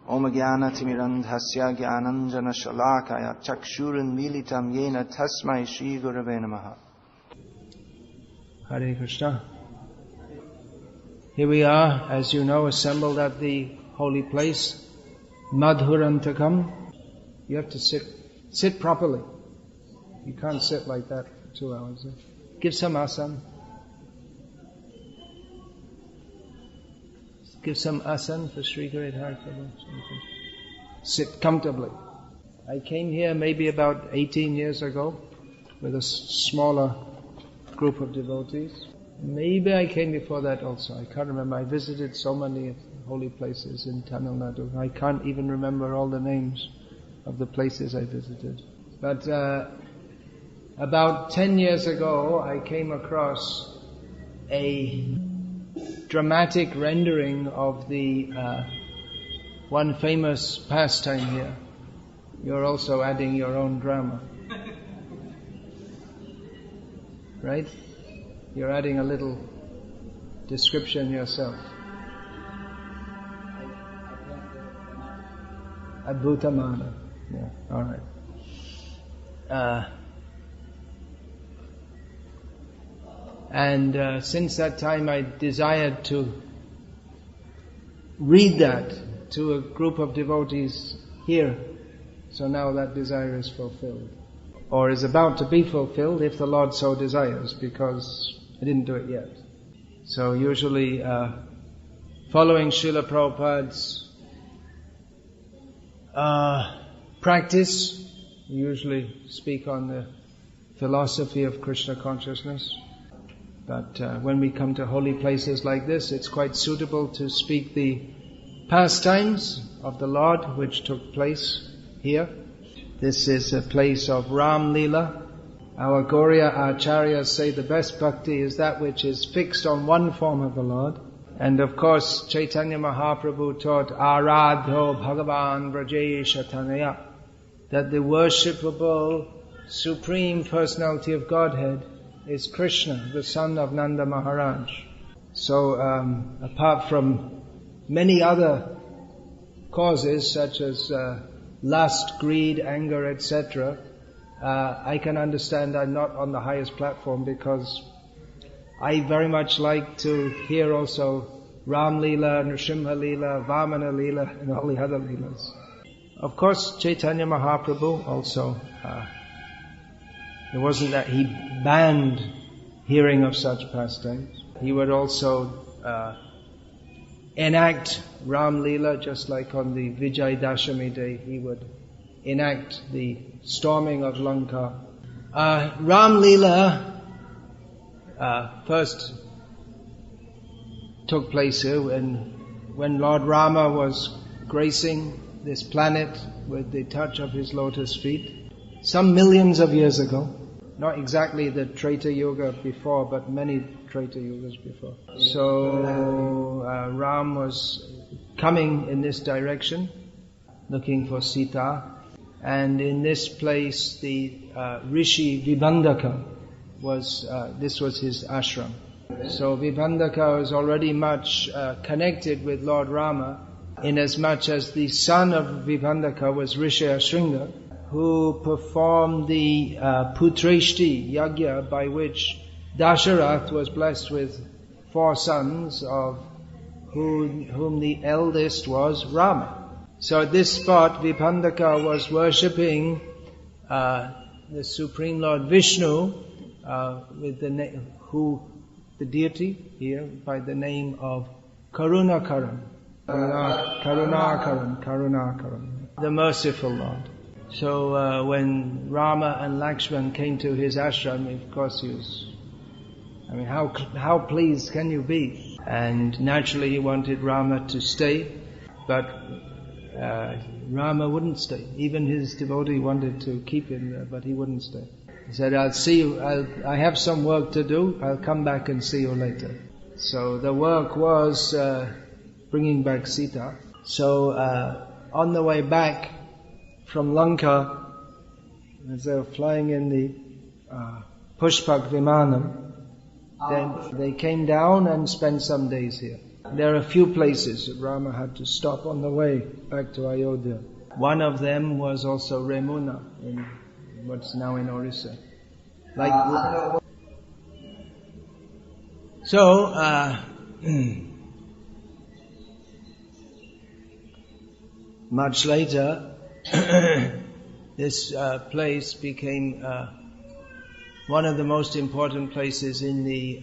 Om Jnana Timirandhasya Jnananjana Shalakaya Chakshurun Militam Yena Tasmai Shri Gurave Namaha. Hare Krishna. Here we are, as you know, assembled at the holy place, Madhurantakam. You have to sit properly. You can't sit like that for 2 hours. Give some asana. Give some asana for Sri Great Heart. Sit comfortably. I came here maybe about 18 years ago with a smaller group of devotees. Maybe I came before that also. I can't remember. I visited so many holy places in Tamil Nadu. I can't even remember all the names of the places I visited. But about 10 years ago, I came across a dramatic rendering of the one famous pastime here. You're also adding your own drama. Right? You're adding a little description yourself. Adbhutamana. Yeah, alright. And since that time I desired to read that to a group of devotees here. So now that desire is fulfilled. Or is about to be fulfilled if the Lord so desires, because I didn't do it yet. So usually following Srila Prabhupada's practice, we usually speak on the philosophy of Krishna consciousness. But when we come to holy places like this, it's quite suitable to speak the pastimes of the Lord which took place here. This is a place of Ramarlila. Our Gauriya Acharyas say the best bhakti is that which is fixed on one form of the Lord. And of course, Chaitanya Mahaprabhu taught Aradho Bhagavan Vrajesha Tanaya, that the worshipable Supreme Personality of Godhead is Krishna, the son of Nanda Maharaj. So, apart from many other causes such as lust, greed, anger, etc., I can understand I'm not on the highest platform because I very much like to hear also Ramarlila, Nrsimha Lila, Vamana Lila, and all the other Leelas. Of course, Chaitanya Mahaprabhu also, it wasn't that he banned hearing of such pastimes. He would also enact Ramarlila, just like on the Vijay Dashami day, he would enact the storming of Lanka. Ramarlila first took place here when Lord Rama was gracing this planet with the touch of his lotus feet, some millions of years ago. Not exactly the Treta Yuga before, but many Treta Yugas before. So Ram was coming in this direction, looking for Sita. And in this place, the Rishi Vibhandaka this was his ashram. So Vibhandaka was already much connected with Lord Rama, inasmuch as the son of Vibhandaka was Rishi Ashringa, who performed the Putreshti Yagya, by which Dasharath was blessed with 4 sons, of whom the eldest was Rama. So at this spot, Vibhandaka was worshipping the Supreme Lord Vishnu, with the deity here by the name of Karunakaran, the merciful Lord. So when Rama and Lakshman came to his ashram, of course he was, how pleased can you be? And naturally he wanted Rama to stay, but Rama wouldn't stay. Even his devotee wanted to keep him there, but he wouldn't stay. He said, I'll see you, I have some work to do, I'll come back and see you later. So the work was bringing back Sita. So on the way back from Lanka, as they were flying in the Pushpak Vimanam, then they came down and spent some days here. There are a few places that Rama had to stop on the way back to Ayodhya. One of them was also Remuna, in what's now in Orissa. Much later, this place became one of the most important places in the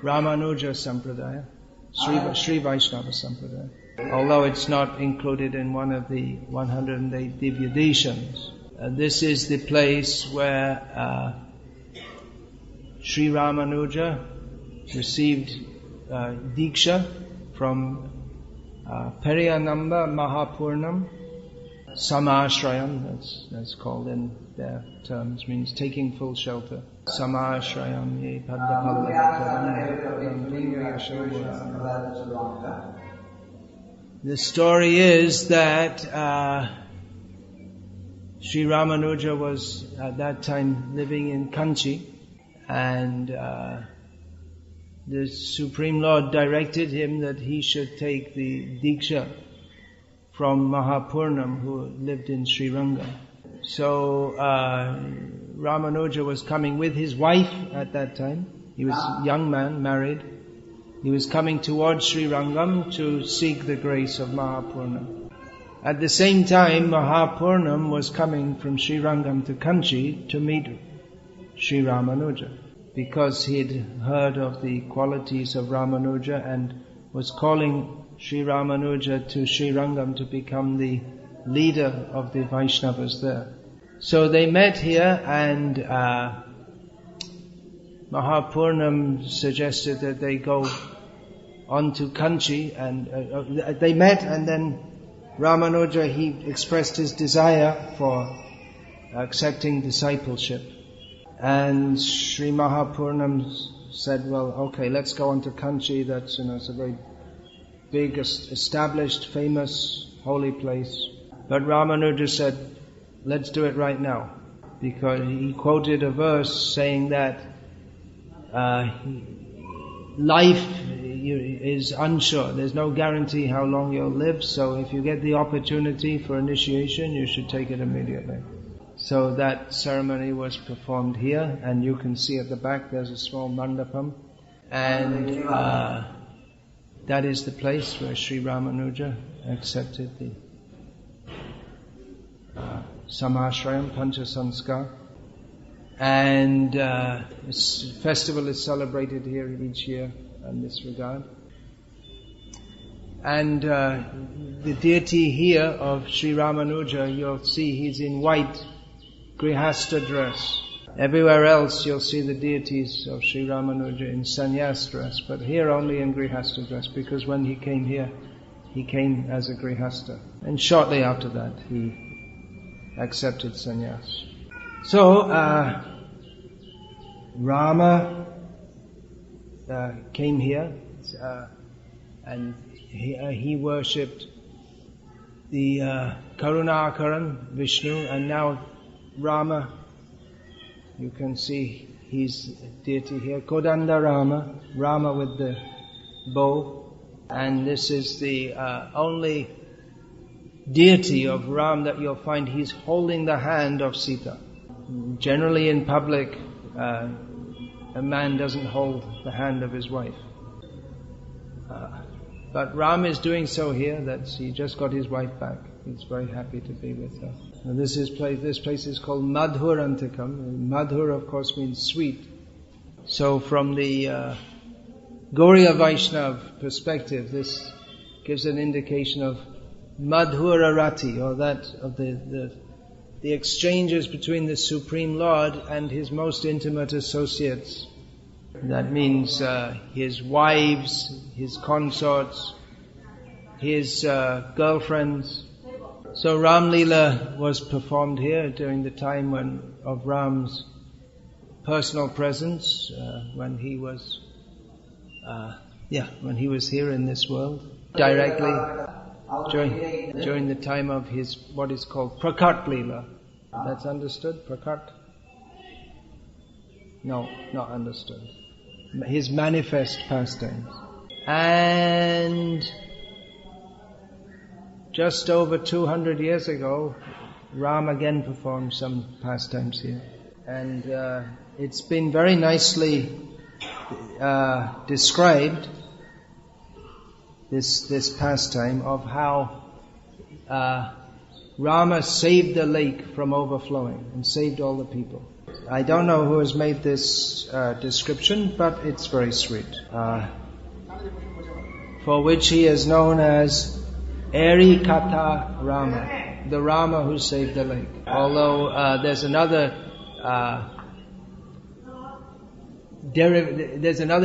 Ramanuja Sampradaya, Sri Vaishnava Sampradaya, although it's not included in one of the 108 Divya Deshams. This is the place where Sri Ramanuja received Diksha from Periyanamba Mahapurnam Samashrayam, that's called in their terms, means taking full shelter. Samashrayam ye padda. The story is that Sri Ramanuja was at that time living in Kanchi, and the Supreme Lord directed him that he should take the Diksha from Mahapurnam, who lived in Sri Rangam. So Ramanuja was coming with his wife at that time. He was a young man, married. He was coming towards Sri Rangam to seek the grace of Mahapurnam. At the same time, Mahapurnam was coming from Sri Rangam to Kanchi to meet Sri Ramanuja, because he'd heard of the qualities of Ramanuja and was calling Sri Ramanuja to Sri Rangam to become the leader of the Vaishnavas there. So they met here, and Mahapurnam suggested that they go on to Kanchi, and they met, and then Ramanuja, he expressed his desire for accepting discipleship. And Sri Mahapurnam said, well, okay, let's go on to Kanchi. That's, it's a very big, established, famous, holy place. But Ramanuja said, let's do it right now. Because he quoted a verse saying that life is unsure. There's no guarantee how long you'll live. So if you get the opportunity for initiation, you should take it immediately. So that ceremony was performed here, and you can see at the back there's a small mandapam, and that is the place where Sri Ramanuja accepted the Samashrayam, Pancha Sanskar, and this festival is celebrated here each year in this regard. And the deity here of Sri Ramanuja, you'll see he's in white Grihastha dress. Everywhere else you'll see the deities of Sri Ramanuja in sannyas dress, but here only in Grihastha dress, because when he came here, he came as a Grihastha. And shortly after that, he accepted sannyas. So, Rama came here, and he worshipped the Karunakaran, Vishnu, and now Rama, you can see his deity here, Kodanda Rama, Rama with the bow, and this is the only deity of Ram that you'll find he's holding the hand of Sita. Generally in public, a man doesn't hold the hand of his wife. But Ram is doing so here, that he just got his wife back. He's very happy to be with her. Now this place is called Madhurantakam. Madhur, of course, means sweet. So from the Gauriya Vaishnav perspective, this gives an indication of Madhura Rati, or that of the exchanges between the Supreme Lord and His most intimate associates. That means His wives, His consorts, His girlfriends. So Ramarlila was performed here during the time of Ram's personal presence, when he was here in this world, directly during the time of his what is called Prakat Lila. That's understood? Prakat? No, not understood. His manifest pastimes. And just over 200 years ago, Ram again performed some pastimes here. And it's been very nicely described, this pastime of how Rama saved the lake from overflowing and saved all the people. I don't know who has made this description, but it's very sweet. For which he is known as katta Rama, the Rama who saved the lake. Although there's another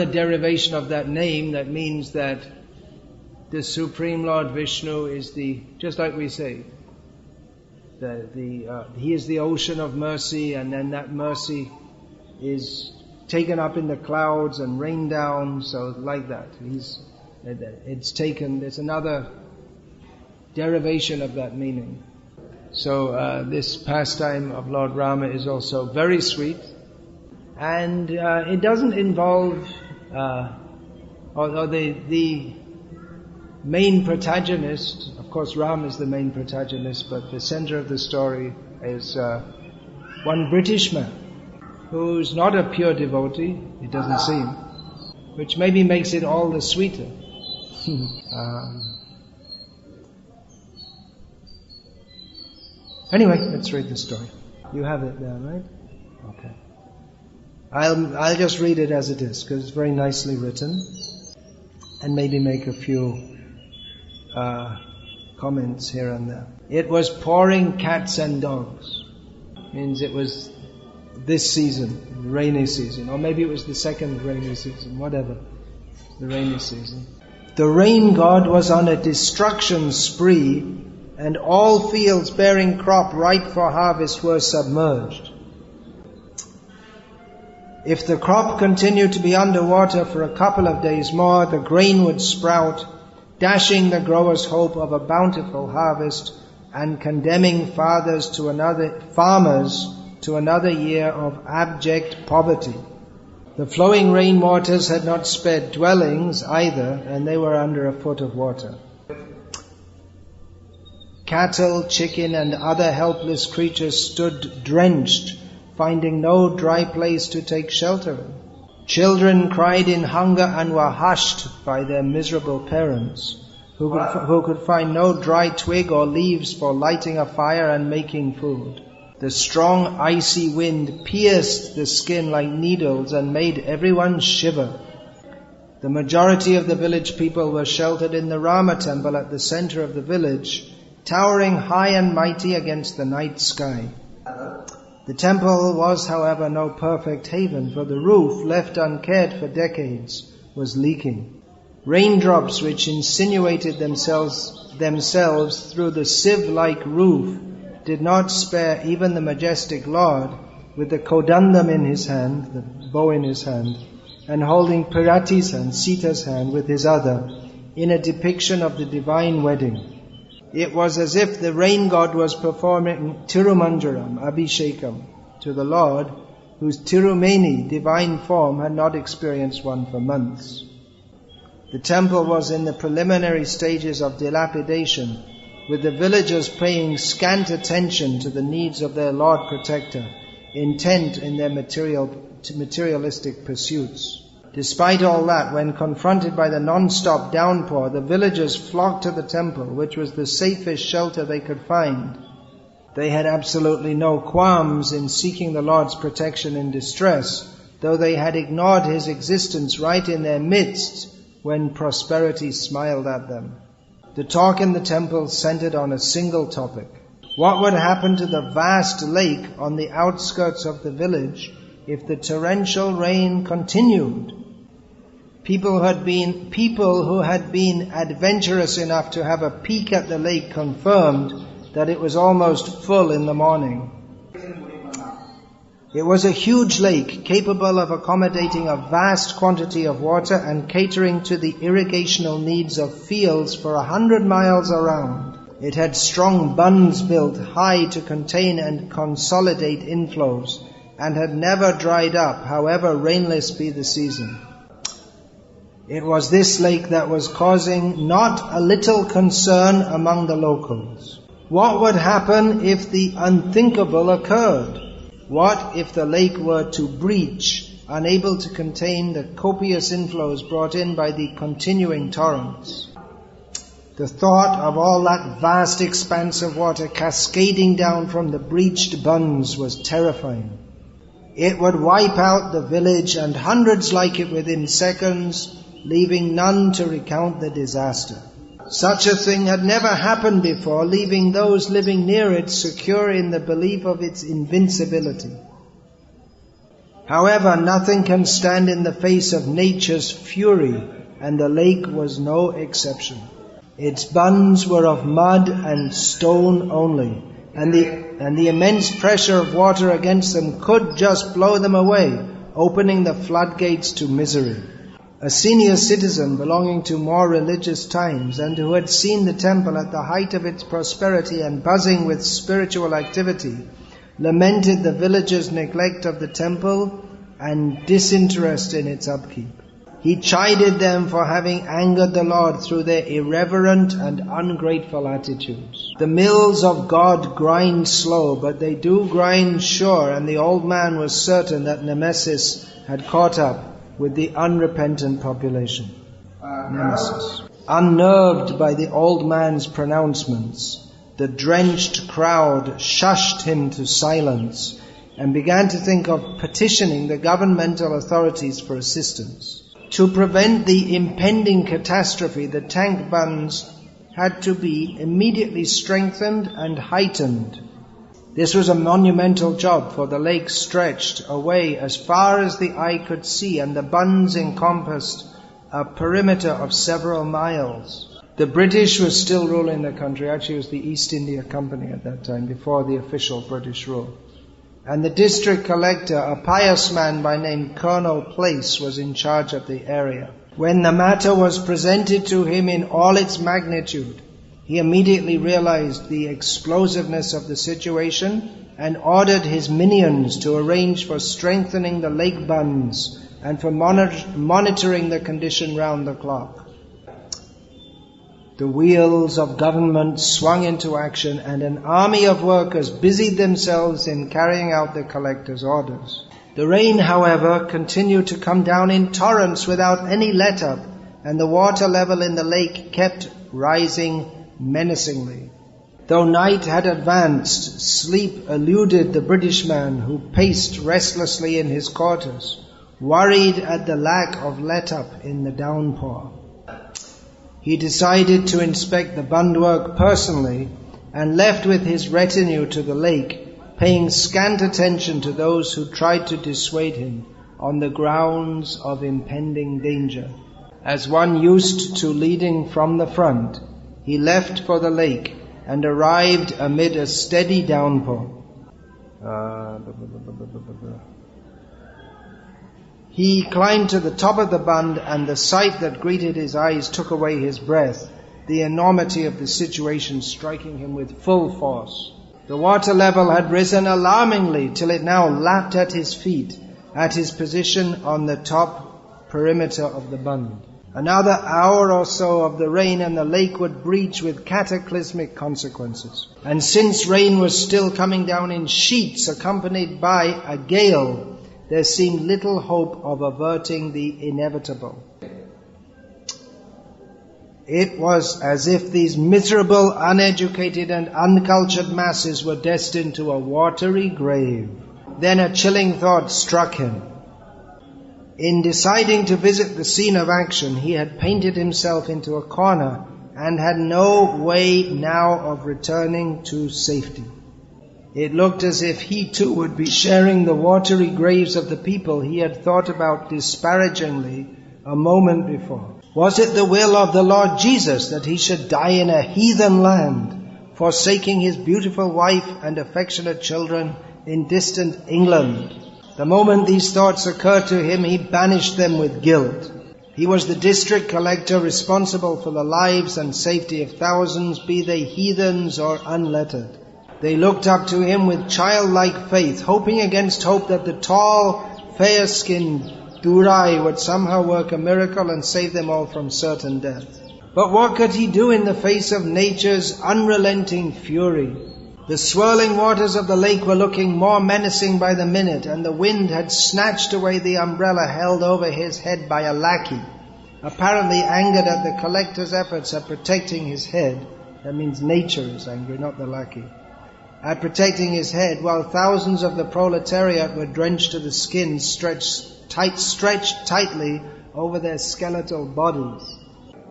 derivation of that name that means that the Supreme Lord Vishnu is just like we say, he is the ocean of mercy, and then that mercy is taken up in the clouds and rained down. So like that, there's another derivation of that meaning. So this pastime of Lord Rama is also very sweet, and it doesn't involve, although the main protagonist, of course Ram is the main protagonist, but the center of the story is one British man who's not a pure devotee, it doesn't seem, which maybe makes it all the sweeter. Anyway, let's read the story. You have it there, right? Okay. I'll just read it as it is, because it's very nicely written, and maybe make a few comments here and there. It was pouring cats and dogs. Means it was this season, rainy season, or maybe it was the second rainy season, whatever, the rainy season. The rain god was on a destruction spree, and all fields bearing crop ripe for harvest were submerged. If the crop continued to be underwater for a couple of days more, the grain would sprout, dashing the grower's hope of a bountiful harvest and condemning farmers to another year of abject poverty. The flowing rain waters had not spared dwellings either, and they were under a foot of water. Cattle, chicken, and other helpless creatures stood drenched, finding no dry place to take shelter in. Children cried in hunger and were hushed by their miserable parents, who could find no dry twig or leaves for lighting a fire and making food. The strong icy wind pierced the skin like needles and made everyone shiver. The majority of the village people were sheltered in the Rama temple at the center of the village, towering high and mighty against the night sky. The temple was, however, no perfect haven, for the roof, left uncared for decades, was leaking. Raindrops which insinuated themselves through the sieve-like roof did not spare even the majestic Lord, with the kodandam in his hand, the bow in his hand, and holding Pirati's hand, Sita's hand, with his other, in a depiction of the divine wedding. It was as if the rain god was performing Tirumanjaram, Abhishekam, to the Lord, whose Tirumeni, divine form, had not experienced one for months. The temple was in the preliminary stages of dilapidation, with the villagers paying scant attention to the needs of their Lord Protector, intent in their materialistic pursuits. Despite all that, when confronted by the non-stop downpour, the villagers flocked to the temple, which was the safest shelter they could find. They had absolutely no qualms in seeking the Lord's protection in distress, though they had ignored His existence right in their midst when prosperity smiled at them. The talk in the temple centered on a single topic. What would happen to the vast lake on the outskirts of the village if the torrential rain continued? People who had been adventurous enough to have a peek at the lake confirmed that it was almost full in the morning. It was a huge lake capable of accommodating a vast quantity of water and catering to the irrigational needs of fields for 100 miles around. It had strong bunds built high to contain and consolidate inflows, and had never dried up, however rainless be the season. It was this lake that was causing not a little concern among the locals. What would happen if the unthinkable occurred? What if the lake were to breach, unable to contain the copious inflows brought in by the continuing torrents? The thought of all that vast expanse of water cascading down from the breached bunds was terrifying. It would wipe out the village and hundreds like it within seconds, leaving none to recount the disaster. Such a thing had never happened before, leaving those living near it secure in the belief of its invincibility. However, nothing can stand in the face of nature's fury, and the lake was no exception. Its bunds were of mud and stone only, and the immense pressure of water against them could just blow them away, opening the floodgates to misery. A senior citizen belonging to more religious times, and who had seen the temple at the height of its prosperity and buzzing with spiritual activity, lamented the villagers' neglect of the temple and disinterest in its upkeep. He chided them for having angered the Lord through their irreverent and ungrateful attitudes. The mills of God grind slow, but they do grind sure, and the old man was certain that Nemesis had caught up with the unrepentant population. Nemesis. Unnerved by the old man's pronouncements, the drenched crowd shushed him to silence and began to think of petitioning the governmental authorities for assistance. To prevent the impending catastrophe, the tank bunds had to be immediately strengthened and heightened. This was a monumental job, for the lake stretched away as far as the eye could see, and the bunds encompassed a perimeter of several miles. The British was still ruling the country. Actually, it was the East India Company at that time, before the official British rule. And the district collector, a pious man by name Colonel Place, was in charge of the area. When the matter was presented to him in all its magnitude, he immediately realized the explosiveness of the situation and ordered his minions to arrange for strengthening the lake bunds and for monitoring the condition round the clock. The wheels of government swung into action, and an army of workers busied themselves in carrying out the collector's orders. The rain, however, continued to come down in torrents without any let-up, and the water level in the lake kept rising menacingly. Though night had advanced, sleep eluded the British man, who paced restlessly in his quarters, worried at the lack of let-up in the downpour. He decided to inspect the bundwork personally and left with his retinue to the lake, paying scant attention to those who tried to dissuade him on the grounds of impending danger. As one used to leading from the front, he left for the lake and arrived amid a steady downpour. He climbed to the top of the bund, and the sight that greeted his eyes took away his breath, the enormity of the situation striking him with full force. The water level had risen alarmingly till it now lapped at his feet, at his position on the top perimeter of the bund. Another hour or so of the rain and the lake would breach with cataclysmic consequences. And since rain was still coming down in sheets accompanied by a gale, there seemed little hope of averting the inevitable. It was as if these miserable, uneducated and uncultured masses were destined to a watery grave. Then a chilling thought struck him. In deciding to visit the scene of action, he had painted himself into a corner and had no way now of returning to safety. It looked as if he too would be sharing the watery graves of the people he had thought about disparagingly a moment before. Was it the will of the Lord Jesus that he should die in a heathen land, forsaking his beautiful wife and affectionate children in distant England? The moment these thoughts occurred to him, he banished them with guilt. He was the district collector responsible for the lives and safety of thousands, be they heathens or unlettered. They looked up to him with childlike faith, hoping against hope that the tall, fair-skinned, Durai would somehow work a miracle and save them all from certain death. But what could he do in the face of nature's unrelenting fury? The swirling waters of the lake were looking more menacing by the minute, and the wind had snatched away the umbrella held over his head by a lackey, apparently angered at the collector's efforts at protecting his head. That means nature is angry, not the lackey. At protecting his head, while thousands of the proletariat were drenched to the skin, stretched tightly over their skeletal bodies.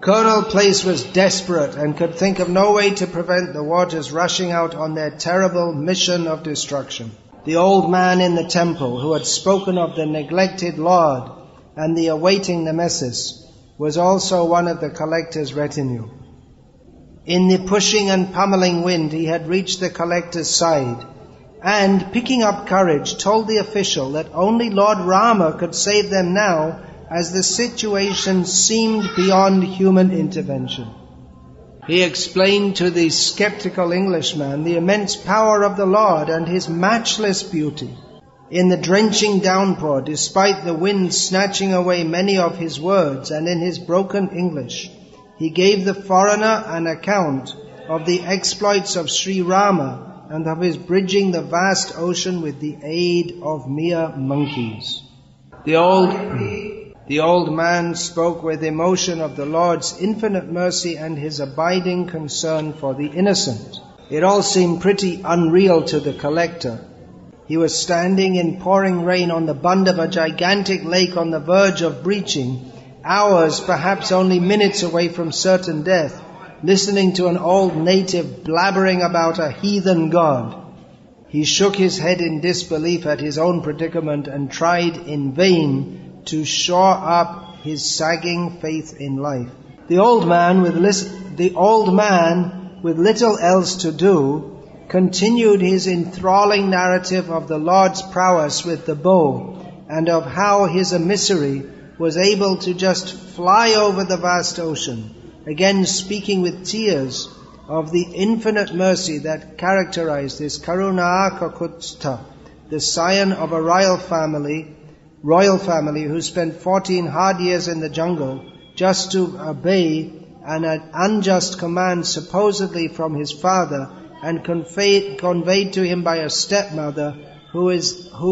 Colonel Place was desperate and could think of no way to prevent the waters rushing out on their terrible mission of destruction. The old man in the temple, who had spoken of the neglected Lord and the awaiting nemesis, was also one of the collector's retinue. In the pushing and pummeling wind, he had reached the collector's side and, picking up courage, told the official that only Lord Rama could save them now, as the situation seemed beyond human intervention. He explained to the skeptical Englishman the immense power of the Lord and His matchless beauty. In the drenching downpour, despite the wind snatching away many of his words, and in his broken English, he gave the foreigner an account of the exploits of Sri Rama and of his bridging the vast ocean with the aid of mere monkeys. The old man spoke with emotion of the Lord's infinite mercy and His abiding concern for the innocent. It all seemed pretty unreal to the collector. He was standing in pouring rain on the bund of a gigantic lake on the verge of breaching, hours, perhaps only minutes away from certain death, listening to an old native blabbering about a heathen god. He shook his head in disbelief at his own predicament and tried in vain to shore up his sagging faith in life. The old man, with little else to do, continued his enthralling narrative of the Lord's prowess with the bow, and of how his emissary was able to just fly over the vast ocean, again speaking with tears of the infinite mercy that characterized this Karunakakutta, the scion of a royal family who spent 14 hard years in the jungle just to obey an unjust command supposedly from his father, and conveyed to him by a stepmother who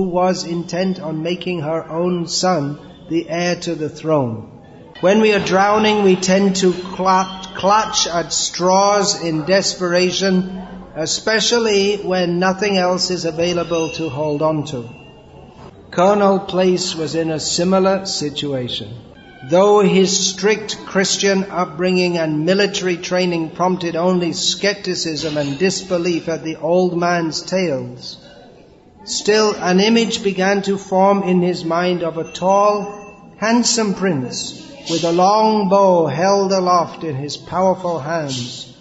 was intent on making her own son the heir to the throne. When we are drowning, we tend to clutch at straws in desperation, especially when nothing else is available to hold on to. Colonel Place was in a similar situation. Though his strict Christian upbringing and military training prompted only skepticism and disbelief at the old man's tales, still an image began to form in his mind of a tall, handsome prince with a long bow held aloft in his powerful hands,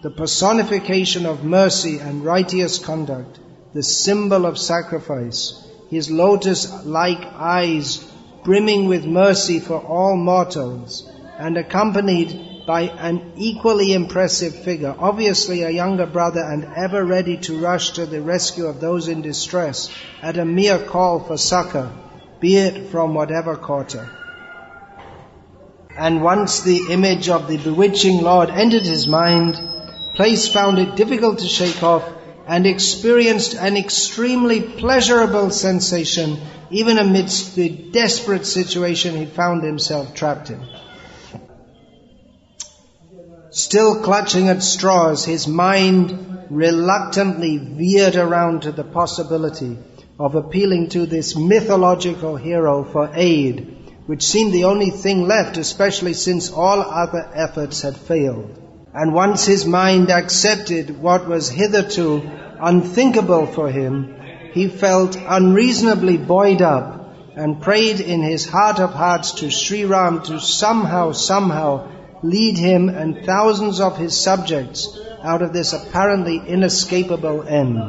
the personification of mercy and righteous conduct, the symbol of sacrifice, his lotus-like eyes brimming with mercy for all mortals, and accompanied by an equally impressive figure, obviously a younger brother and ever ready to rush to the rescue of those in distress at a mere call for succor, be it from whatever quarter. And once the image of the bewitching Lord entered his mind, Place found it difficult to shake off and experienced an extremely pleasurable sensation even amidst the desperate situation he found himself trapped in. Still clutching at straws, his mind reluctantly veered around to the possibility of appealing to this mythological hero for aid, which seemed the only thing left, especially since all other efforts had failed. And once his mind accepted what was hitherto unthinkable for him, he felt unreasonably buoyed up and prayed in his heart of hearts to Sri Ram to somehow lead him and thousands of his subjects out of this apparently inescapable end.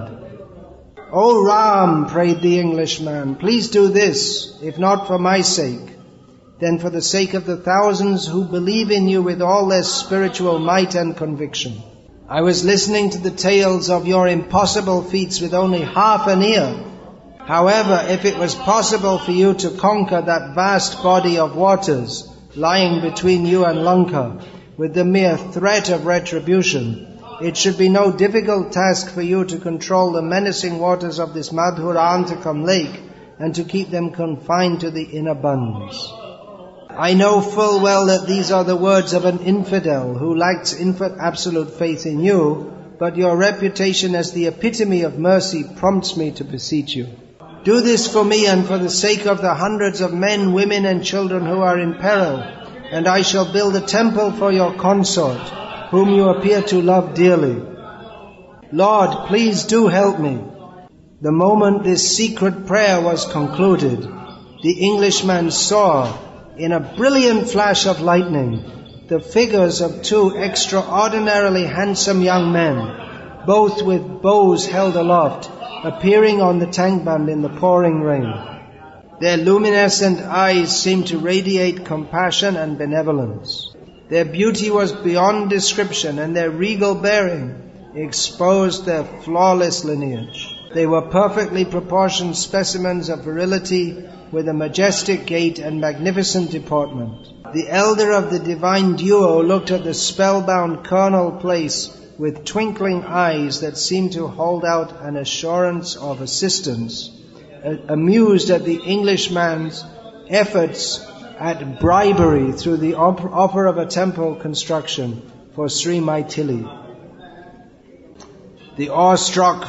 "O Ram," prayed the Englishman, "please do this, if not for my sake, then for the sake of the thousands who believe in you with all their spiritual might and conviction. I was listening to the tales of your impossible feats with only half an ear. However, if it was possible for you to conquer that vast body of waters lying between you and Lanka with the mere threat of retribution, it should be no difficult task for you to control the menacing waters of this Madhurantakam lake and to keep them confined to the inner bunds. I know full well that these are the words of an infidel who lacks absolute faith in you, but your reputation as the epitome of mercy prompts me to beseech you. Do this for me and for the sake of the hundreds of men, women and children who are in peril, and I shall build a temple for your consort, whom you appear to love dearly. Lord, please do help me. The moment this secret prayer was concluded, the Englishman saw, in a brilliant flash of lightning, the figures of two extraordinarily handsome young men, both with bows held aloft, appearing on the tank band in the pouring rain. Their luminescent eyes seemed to radiate compassion and benevolence. Their beauty was beyond description, and their regal bearing exposed their flawless lineage. They were perfectly proportioned specimens of virility, with a majestic gait and magnificent deportment. The elder of the divine duo looked at the spellbound Colonel Place with twinkling eyes that seemed to hold out an assurance of assistance, amused at the Englishman's efforts at bribery through the offer of a temple construction for Sri Maithili. The awestruck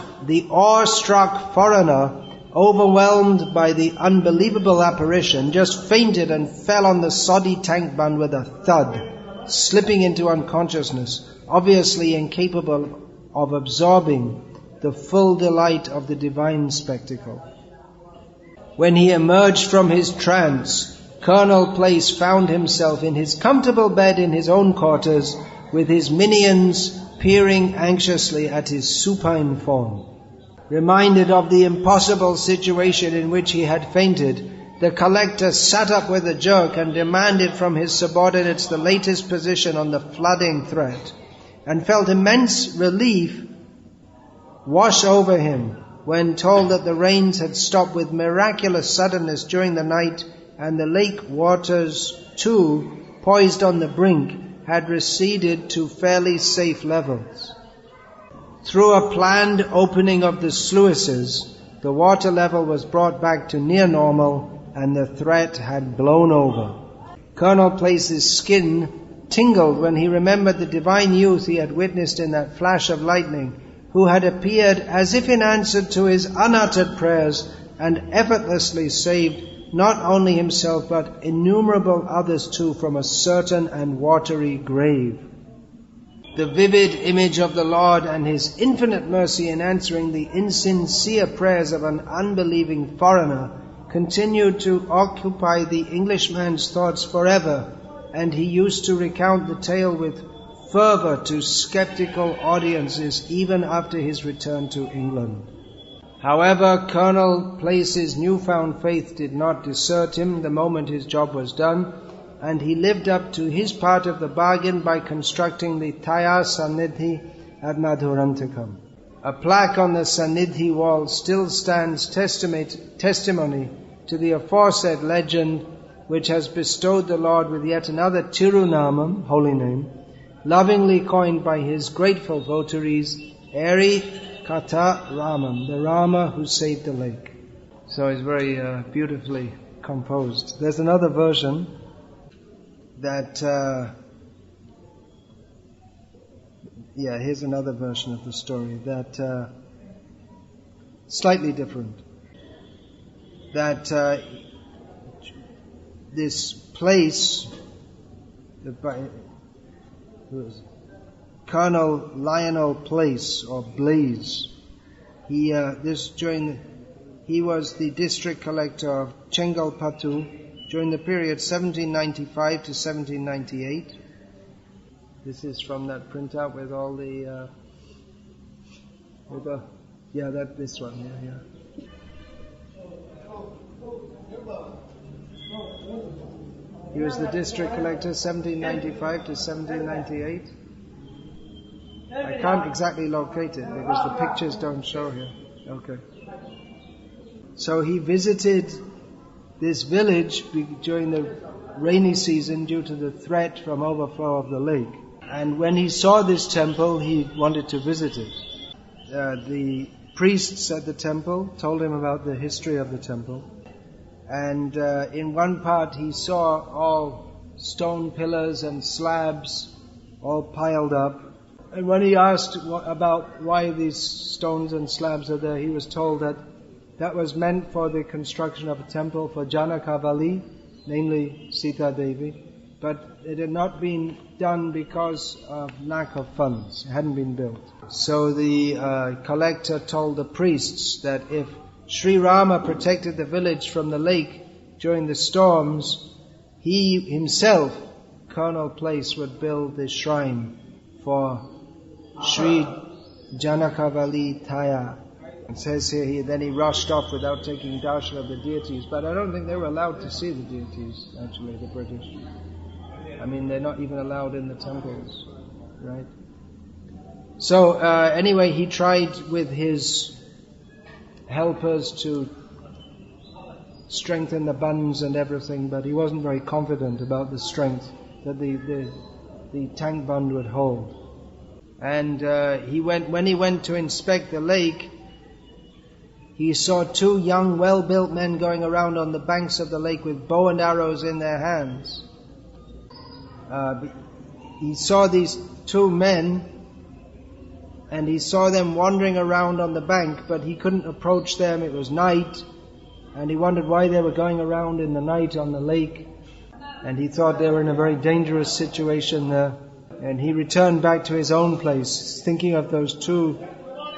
foreigner, overwhelmed by the unbelievable apparition, just fainted and fell on the soddy tank bund with a thud, slipping into unconsciousness, obviously incapable of absorbing the full delight of the divine spectacle. When he emerged from his trance, Colonel Place found himself in his comfortable bed in his own quarters, with his minions peering anxiously at his supine form. Reminded of the impossible situation in which he had fainted, the collector sat up with a jerk and demanded from his subordinates the latest position on the flooding threat, and felt immense relief wash over him when told that the rains had stopped with miraculous suddenness during the night, and the lake waters too, poised on the brink, had receded to fairly safe levels. Through a planned opening of the sluices, the water level was brought back to near normal, and the threat had blown over. Colonel Place's skin tingled when he remembered the divine youth he had witnessed in that flash of lightning, who had appeared as if in answer to his unuttered prayers and effortlessly saved not only himself but innumerable others too from a certain and watery grave. The vivid image of the Lord and His infinite mercy in answering the insincere prayers of an unbelieving foreigner continued to occupy the Englishman's thoughts forever, and he used to recount the tale with fervor to skeptical audiences even after his return to England. However, Colonel Place's newfound faith did not desert him the moment his job was done, and he lived up to his part of the bargain by constructing the Taya Sannidhi at Madhurantakam. A plaque on the Sannidhi wall still stands testimony to the aforesaid legend, which has bestowed the Lord with yet another Tirunamam, holy name, lovingly coined by His grateful votaries, Eri Katta Ramam, the Rama who saved the lake. So it's very beautifully composed. There's another version that, here's another version of the story that, slightly different. That this place, Colonel Lionel Place or Blaze, he was the district collector of Chengalpattu during the period 1795 to 1798. This is from that printout with all the, this one, yeah. He was the district collector 1795 to 1798. I can't exactly locate it because the pictures don't show here. Okay. So he visited this village during the rainy season due to the threat from overflow of the lake. And when he saw this temple, he wanted to visit it. The priests at the temple told him about the history of the temple. And in one part he saw all stone pillars and slabs all piled up. And when he asked about why these stones and slabs are there, he was told that was meant for the construction of a temple for Janakavali, namely Sita Devi, but it had not been done because of lack of funds. It hadn't been built. So the collector told the priests that if Sri Rama protected the village from the lake during the storms, he himself, Colonel Place, would build the shrine for Sri Janakavali Thaya. It says here, then he rushed off without taking darshan of the deities. But I don't think they were allowed to see the deities, actually, the British. I mean, they're not even allowed in the temples, right? So, anyway, he tried with his helpers to strengthen the buns and everything, but he wasn't very confident about the strength that the tank bund would hold. And when he went to inspect the lake, he saw two young, well-built men going around on the banks of the lake with bow and arrows in their hands. He saw these two men, and he saw them wandering around on the bank, but he couldn't approach them. It was night, and he wondered why they were going around in the night on the lake, and he thought they were in a very dangerous situation there. And he returned back to his own place, thinking of those two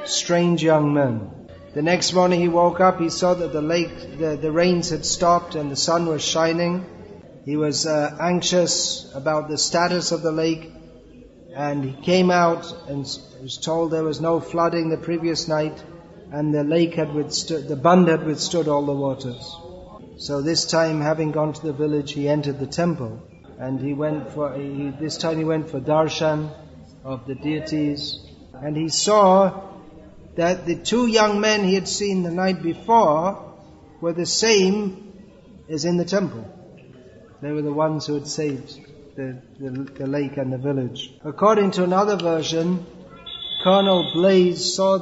strange young men. The next morning he woke up, he saw that the rains had stopped and the sun was shining. He was anxious about the status of the lake, and he came out and was told there was no flooding the previous night, and the lake the bund had withstood all the waters. So this time, having gone to the village, he entered the temple, and this time he went for darshan of the deities, and he saw that the two young men he had seen the night before were the same as in the temple. They were the ones who had saved the lake and the village. According to another version, Colonel Blaze saw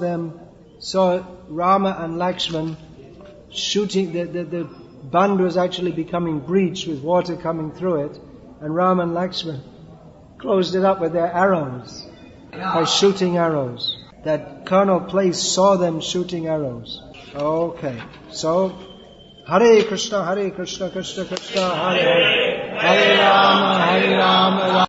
Rama and Lakshman shooting. The bund was actually becoming breached with water coming through it, and Rama and Lakshman closed it up with their arrows, by shooting arrows. That Colonel Place saw them shooting arrows. Okay, so Hare Krishna, Krishna Krishna, Hare Hare, Hare Rama, Rama